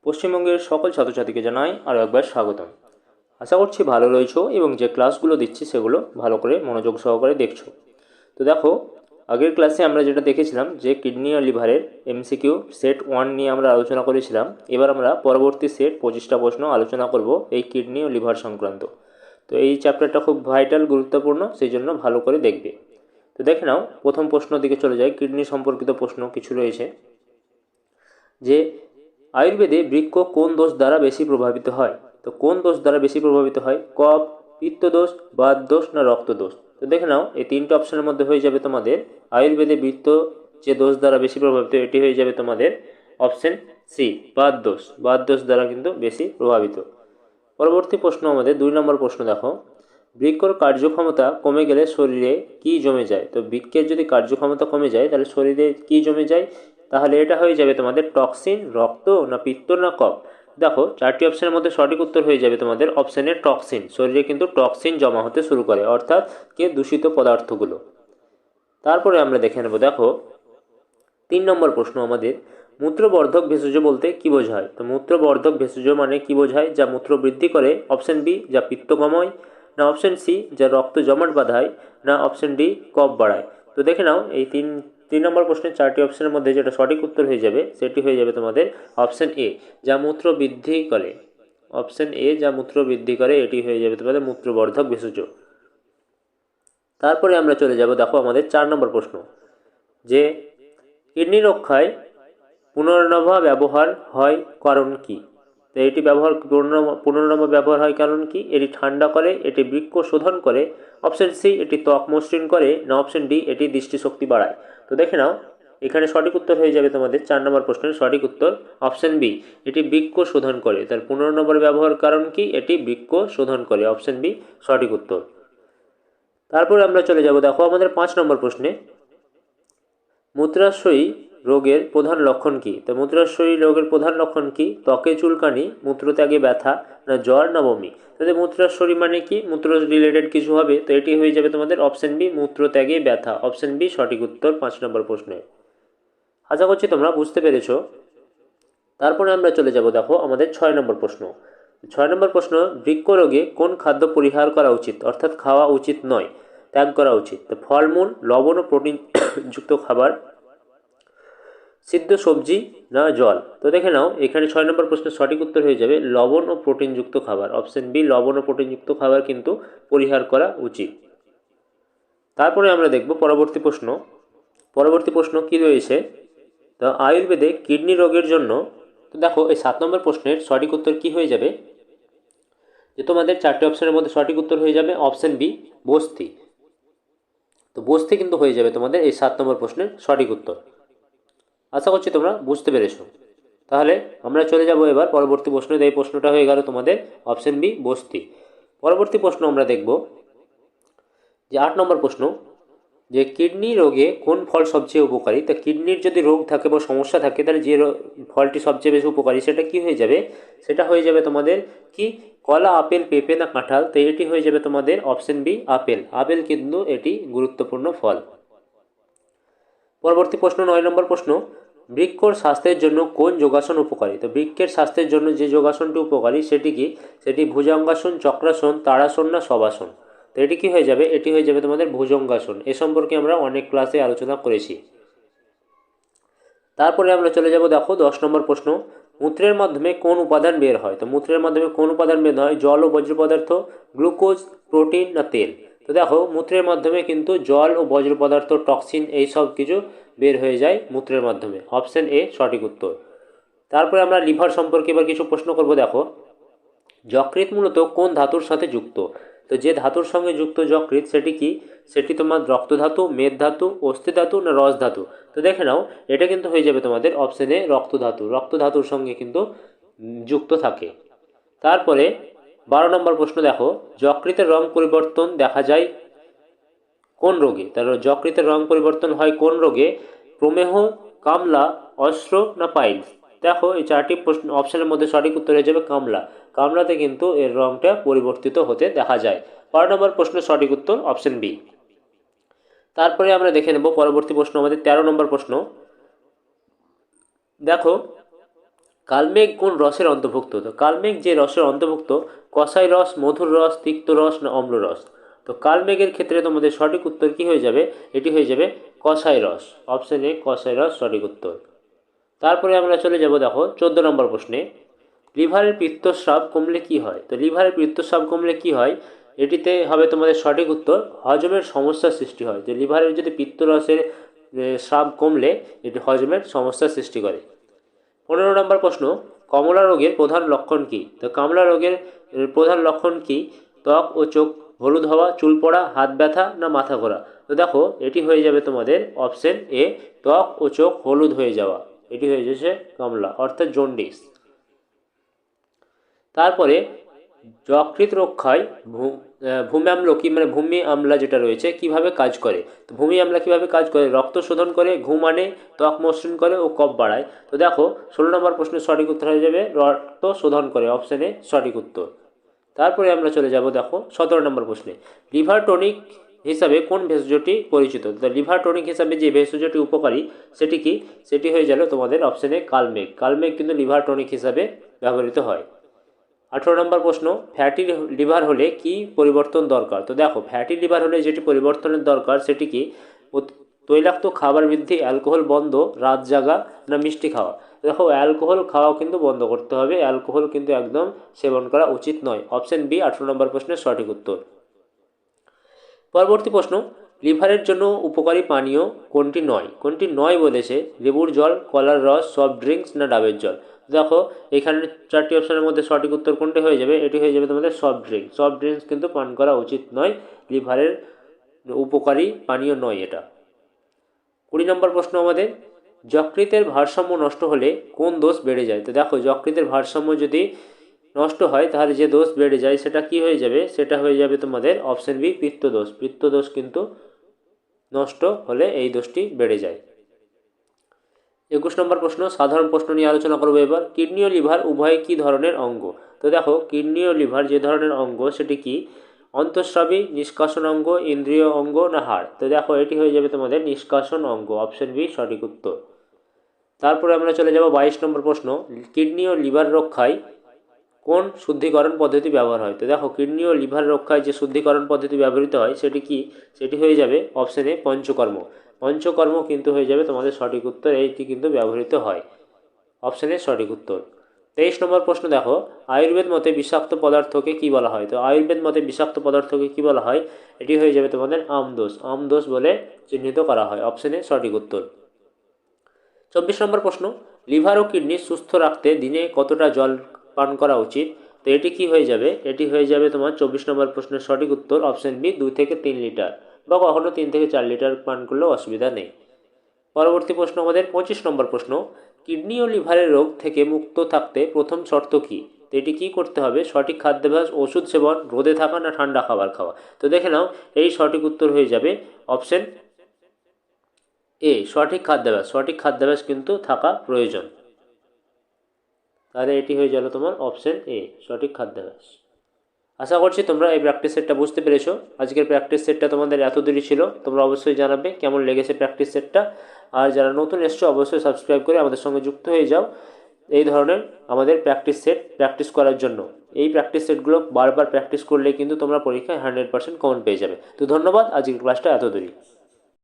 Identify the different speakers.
Speaker 1: পশ্চিমবঙ্গের সকল ছাত্রছাত্রীকে জানাই আরও একবার স্বাগতম। আশা করছি ভালো রয়েছো এবং যে ক্লাসগুলো দিচ্ছি সেগুলো ভালো করে মনোযোগ সহকারে দেখছো। তো দেখো, আগের ক্লাসে আমরা যেটা দেখেছিলাম যে কিডনি আর লিভারের এমসিকিউ সেট 1 নিয়ে আমরা আলোচনা করেছিলাম। এবার আমরা পরবর্তী সেট 25টা প্রশ্ন আলোচনা করব এই কিডনি ও লিভার সংক্রান্ত। তো এই চ্যাপ্টারটা খুব ভাইটাল, গুরুত্বপূর্ণ, সেই জন্য ভালো করে দেখবে। তো দেখে নাও, প্রথম প্রশ্ন দিকে চলে যায়। কিডনি সম্পর্কিত প্রশ্ন কিছু রয়েছে যে আয়ুর্বেদে বৃক্ক কোন দোষ দ্বারা বেশি প্রভাবিত হয়। তো কোন দোষ দ্বারা বেশি প্রভাবিত হয়? কফ, পিত্তদোষ, বাতদোষ না রক্তদোষ? তো দেখে নাও, এই তিনটে অপশনের মধ্যে হয়ে যাবে তোমাদের আয়ুর্বেদে বৃত্ত যে দোষ দ্বারা বেশি প্রভাবিত, এটি হয়ে যাবে তোমাদের অপশন সি, বাতদোষ। বাতদোষ দ্বারা কিন্তু বেশি প্রভাবিত। পরবর্তী প্রশ্ন আমাদের 2 নম্বর প্রশ্ন দেখো, বৃক্কর কার্যক্ষমতা কমে গেলে শরীরে কি জমে যায়? তো বৃক্কের যদি কার্যক্ষমতা কমে যায় তাহলে শরীরে কি জমে যায়? তাহলে এটা হয়ে যাবে তোমাদের টক্সিন, রক্ত না পিত্ত না কফ? দেখো, 4টি অপশনের মধ্যে সঠিক উত্তর হয়ে যাবে তোমাদের অপশনের টক্সিন। শরীরে কিন্তু টক্সিন জমা হতে শুরু করে, অর্থাৎ কে দূষিত পদার্থগুলো। তারপরে আমরা দেখে নেব, দেখো 3 নম্বর প্রশ্ন আমাদের, মূত্রবর্ধক ভেষজ বলতে কি বোঝায়? তো মূত্রবর্ধক ভেষজ মানে কি বোঝায়? যা মূত্র বৃদ্ধি করে। অপশন বি, যা পিত্ত কমায়। না অপশন সি, যা রক্ত জমাট বাঁধায়। না অপশন ডি, কফ বাড়ায়? তো দেখে নাও, এই তিন নম্বর প্রশ্নের 4টি অপশনের মধ্যে যেটা সঠিক উত্তর হয়ে যাবে সেটি হয়ে যাবে তোমাদের অপশন এ, যা মূত্র বৃদ্ধি করে। অপশন এ, যা মূত্র বৃদ্ধি করে, এটি হয়ে যাবে তোমাদের মূত্রবর্ধক ভেষজ। তারপরে আমরা চলে যাব, দেখো আমাদের 4 নম্বর প্রশ্ন, যে কিডনি রক্ষায় পুনর্নবা ব্যবহার হয় কারণ কি? তো এটি পুনর্নবা ব্যবহার হয় কারণ কি? এটি ঠান্ডা করে, এটি বৃক্ক শোধন করে। অপশন সি, এটি ত্বক মসৃণ করে। না অপশন ডি, এটি দৃষ্টিশক্তি বাড়ায়? তো দেখে নাও, এখানে সঠিক উত্তর হয়ে যাবে তোমাদের 4 নম্বর প্রশ্নের সঠিক উত্তর অপশন বি, এটি বৃক্ক শোধন করে। তার পুনর্নবার ব্যবহার কারণ কি? এটি বৃক্ক শোধন করে। অপশন বি সঠিক উত্তর। তারপরে আমরা চলে যাব, দেখো আমাদের 5 নম্বর প্রশ্নে, মূত্রাশয়ী রোগের প্রধান লক্ষণ কী? তো মূত্রাশয়ী রোগের প্রধান লক্ষণ কী? ত্বকে চুলকানি, মূত্রত্যাগে ব্যথা, না জ্বর, না বমি? তাহলে মূত্রাশয়ী মানে কি? মূত্র রিলেটেড কিছু হবে, তো এটি হয়ে যাবে তোমাদের অপশন বি, মূত্রত্যাগে ব্যথা। অপশন বি সঠিক উত্তর 5 নম্বর প্রশ্নে। আশা করছি তোমরা বুঝতে পেরেছো। তারপরে আমরা চলে যাব, দেখো আমাদের 6 নম্বর প্রশ্ন। 6 নম্বর প্রশ্ন, বৃক্ক রোগে কোন খাদ্য পরিহার করা উচিত, অর্থাৎ খাওয়া উচিত নয়, ত্যাগ করা উচিত? তো ফলমূল, লবণ ও প্রোটিন যুক্ত খাবার, সিদ্ধ সবজি, না জল? তো দেখে নাও, এখানে 6 নম্বর প্রশ্নের সঠিক উত্তর হয়ে যাবে লবণ ও প্রোটিনযুক্ত খাবার। অপশন বি, লবণ ও প্রোটিনযুক্ত খাবার কিন্তু পরিহার করা উচিত। তারপরে আমরা দেখব পরবর্তী প্রশ্ন। পরবর্তী প্রশ্ন কি রয়েছে? তো আয়ুর্বেদে কিডনি রোগের জন্য, তো দেখো এই 7 নম্বর প্রশ্নের সঠিক উত্তর কি হয়ে যাবে, যে তোমাদের 4টে অপশনের মধ্যে সঠিক উত্তর হয়ে যাবে অপশন বি, বস্তি। তো বস্তি কিন্তু হয়ে যাবে তোমাদের এই 7 নম্বর প্রশ্নের সঠিক উত্তর। আশা করছি তোমরা বুঝতে পেরেছো। তাহলে আমরা চলে যাব এবার পরবর্তী প্রশ্নে। এই প্রশ্নটা হয়ে গেল তোমাদের অপশন বি, বস্তি। পরবর্তী প্রশ্ন আমরা দেখব, যে 8 নম্বর প্রশ্ন, যে কিডনি রোগে কোন ফল সবচেয়ে উপকারী? তা কিডনির যদি রোগ থাকে বা সমস্যা থাকে তাহলে যে ফলটি সবচেয়ে বেশি উপকারী সেটা কি হয়ে যাবে? সেটা হয়ে যাবে তোমাদের কি? কলা, আপেল, পেঁপে, না কাঁঠাল? তো এটি হয়ে যাবে তোমাদের অপশন বি, আপেল। আপেল কিন্তু এটি গুরুত্বপূর্ণ ফল। পরবর্তী প্রশ্ন 9 নম্বর প্রশ্ন, বৃক্কর স্বাস্থ্যের জন্য কোন যোগাসন উপকারী? তো বৃক্কের স্বাস্থ্যের জন্য যে যোগাসনটি উপকারী সেটি কি? সেটি ভুজঙ্গাসন, চক্রাসন, তাড়াসন, না শবাসন? তো এটি কি হয়ে যাবে? এটি হয়ে যাবে তোমাদের ভুজঙ্গাসন। এ সম্পর্কে আমরা অনেক ক্লাসে আলোচনা করেছি। তারপরে আমরা চলে যাব, দেখো 10 নম্বর প্রশ্ন, মূত্রের মাধ্যমে কোন উপাদান বের হয়? তো মূত্রের মাধ্যমে কোন উপাদান বের হয়? জল ও বজ্র পদার্থ, গ্লুকোজ, প্রোটিন, না তেল? তো দেখো, মূত্রের মাধ্যমে কিন্তু জল ও বজ্র পদার্থ, টক্সিন, এই সব কিছু বের হয়ে যায় মূত্রের মাধ্যমে। অপশন এ সঠিক উত্তর। তারপরে আমরা লিভার সম্পর্কে এবার কিছু প্রশ্ন করব, দেখো যকৃৎ মূলত কোন ধাতুর সাথে যুক্ত? তো যে ধাতুর সঙ্গে যুক্ত যকৃৎ সেটি কি? সেটি তোমার রক্তধাতু, মেদধাতু, অস্থিধাতু, না রস ধাতু? তো দেখে নাও, এটা কিন্তু হয়ে যাবে তোমাদের অপশনে রক্তধাতু। রক্তধাতুর সঙ্গে কিন্তু যুক্ত থাকে। তারপরে 12 নম্বর প্রশ্ন, দেখো যকৃতের রং পরিবর্তন দেখা যায় কোন রোগে? তার যকৃতের রং পরিবর্তন হয় কোন রোগে? প্রমেহ, কামলা, অস্ত্র, না পাইলস? দেখো, এই 4টি প্রশ্ন অপশনের মধ্যে সঠিক উত্তর হয়ে যাবে কামলা। কামলাতে কিন্তু এর রংটা পরিবর্তিত হতে দেখা যায়। 12 নম্বর প্রশ্নের সঠিক উত্তর অপশন বি। তারপরে আমরা দেখে নেব পরবর্তী প্রশ্ন আমাদের 13 নম্বর প্রশ্ন। দেখো, কালমেঘ কোন রসের অন্তর্ভুক্ত? তো কালমেঘ যে রসের অন্তর্ভুক্ত, কষাই রস, মধুর রস, তিক্ত রস না অম্ল রস? তো কালমেঘের ক্ষেত্রে তোমাদের সঠিক উত্তর কী হয়ে যাবে? এটি হয়ে যাবে কষাই রস। অপশন এ কষাই রস সঠিক উত্তর। তারপরে আমরা চলে যাব দেখো 14 নম্বর প্রশ্নে। লিভারের পিত্তস্রাব কমলে কি হয়? তো লিভারের পিত্তস্রাব কমলে কি হয়? এটিতে হবে তোমাদের সঠিক উত্তর হজমের সমস্যার সৃষ্টি হয়। যে লিভারের যদি পিত্তরসের স্রাব কমলে এটি হজমের সমস্যার সৃষ্টি করে। 15 নম্বর প্রশ্ন, কমলা রোগের প্রধান লক্ষণ কী? তো কমলা রোগের প্রধান লক্ষণ কী? ত্বক ও চোখ হলুদ হওয়া, চুল পড়া, হাত ব্যথা না মাথা ঘোরা? তো দেখো এটি হয়ে যাবে তোমাদের অপশন এ, ত্বক ও চোখ হলুদ হয়ে যাওয়া। এটি হয়ে যাচ্ছে কমলা অর্থাৎ জন্ডিস। তারপরে যকৃৎ রক্ষায় ভূমি আমলকি মানে ভূমি আমলা যেটা রয়েছে কিভাবে কাজ করে? তো ভূমি আমলা কিভাবে কাজ করে? রক্ত শোধন করে, ঘুম আনে, ত্বক মসৃণ করে ও কফ বাড়ায়। তো দেখো 16 নম্বর প্রশ্নের সঠিক উত্তর হয়ে যাবে রক্ত শোধন করে। অপশানে সঠিক উত্তর। তারপরে আমরা চলে যাব দেখো 17 নম্বর প্রশ্নে। লিভার টনিক হিসাবে কোন ভেষজটি পরিচিত? তো লিভার টনিক হিসাবে যে ভেষজটি উপকারী সেটি কি? সেটি হয়ে গেল তোমাদের অপশানে কালমেঘ। কালমেঘ কিন্তু লিভার টনিক হিসাবে ব্যবহৃত হয়। 18 নম্বর প্রশ্ন, ফ্যাটি লিভার হলে কি পরিবর্তন দরকার? তো দেখো ফ্যাটি লিভার হলে যেটি পরিবর্তনের দরকার সেটি কি? তৈলাক্ত খাবার বৃদ্ধি, অ্যালকোহল বন্ধ, রাত জাগা না মিষ্টি খাওয়া? দেখো অ্যালকোহল খাওয়া কিন্তু বন্ধ করতে হবে, অ্যালকোহল কিন্তু একদম সেবন করা উচিত নয়। অপশন বি 18 নম্বর প্রশ্নের সঠিক উত্তর। পরবর্তী প্রশ্ন, লিভারের জন্য উপকারী পানীয় কোনটি নয়? কোনটি নয় বলেছে? লেবুর জল, কলার রস, সফট ড্রিঙ্কস না ডাবের জল? দেখো এখানে 4টি অপশনের মধ্যে সঠিক উত্তর কোনটি হয়ে যাবে? এটি হয়ে যাবে তোমাদের সফট ড্রিঙ্কস। সফট ড্রিঙ্কস কিন্তু পান করা উচিত নয়, লিভারের উপকারী পানীয় নয় এটা। 20 নম্বর প্রশ্ন আমাদের, যকৃতের ভারসাম্য নষ্ট হলে কোন দোষ বেড়ে যায়? তো দেখো যকৃতের ভারসাম্য যদি নষ্ট হয় তাহলে যে দোষ বেড়ে যায় সেটা কি হয়ে যাবে? সেটা হয়ে যাবে তোমাদের অপশন বি পিত্তদোষ। পিত্তদোষ কিন্তু নষ্ট হলে এই দোষটি বেড়ে যায়। 21 নম্বর প্রশ্ন, সাধারণ প্রশ্ন নিয়ে আলোচনা করবো এবার। কিডনি ও লিভার উভয় কী ধরনের অঙ্গ? তো দেখো কিডনি ও লিভার যে ধরনের অঙ্গ সেটি কি? অন্তঃস্রাবী, নিষ্কাশন অঙ্গ, ইন্দ্রিয় অঙ্গ না হাড়? তো দেখো এটি হয়ে যাবে তোমাদের নিষ্কাশন অঙ্গ। অপশন বি সঠিক উত্তর। তারপরে আমরা চলে যাব 22 নম্বর প্রশ্ন, কিডনি ও লিভার রক্ষায় কোন শুদ্ধিকরণ পদ্ধতি ব্যবহার হয়? তো দেখো কিডনি ও লিভার রক্ষায় যে শুদ্ধিকরণ পদ্ধতি ব্যবহৃত হয় সেটি কি? সেটি হয়ে যাবে অপশন এ পঞ্চকর্ম। পঞ্চকর্ম কিন্তু হয়ে যাবে তোমাদের সঠিক উত্তর, এইটি কিন্তু ব্যবহৃত হয়। অপশানে সঠিক উত্তর। 23 নম্বর প্রশ্ন দেখো, আয়ুর্বেদ মতে বিষাক্ত পদার্থকে কি বলা হয়? তো আয়ুর্বেদ মতে বিষাক্ত পদার্থকে কি বলা হয়? এটি হয়ে যাবে তোমাদের আমদোষ। আমদোষ বলে চিহ্নিত করা হয়। অপশানে সঠিক উত্তর। 24 নম্বর প্রশ্ন, লিভার ও কিডনি সুস্থ রাখতে দিনে কতটা জল পান করা উচিত? তো এটি কি হয়ে যাবে? এটি হয়ে যাবে তোমার 24 নম্বর প্রশ্নের সঠিক উত্তর অপশান বি 2 থেকে 3 লিটার, বা কখনো 3 থেকে 4 লিটার পান করলেও অসুবিধা নেই। পরবর্তী প্রশ্ন আমাদের 25 নম্বর প্রশ্ন, কিডনি ও লিভারের রোগ থেকে মুক্ত থাকতে প্রথম শর্ত কী? তো এটি কী করতে হবে? সঠিক খাদ্যাভ্যাস, ওষুধ সেবন, রোদে থাকা না ঠান্ডা খাবার খাওয়া? তো দেখে নাও এই সঠিক উত্তর হয়ে যাবে অপশন এ সঠিক খাদ্যাভ্যাস। সঠিক খাদ্যাভ্যাস কিন্তু থাকা প্রয়োজন। তাহলে এটি হয়ে গেল তোমার অপশন এ সঠিক খাদ্যাভ্যাস। আশা করছি তোমরা এই প্র্যাকটিস সেটটা বুঝতে পেরেছো। আজকের প্র্যাকটিস সেটটা তোমাদের এত দূরই ছিল। তোমরা অবশ্যই জানাবে কেমন লেগেছে প্র্যাকটিস সেটটা। আর যারা নতুন এসছো অবশ্যই সাবস্ক্রাইব করে আমাদের সঙ্গে যুক্ত হয়ে যাও এই ধরনের আমাদের প্র্যাকটিস সেট প্র্যাকটিস করার জন্য। এই প্র্যাকটিস সেটগুলো বারবার প্র্যাকটিস করলে কিন্তু তোমরা পরীক্ষায় 100% কমন পেয়ে যাবে। তো ধন্যবাদ, আজকের ক্লাসটা এত দূরই।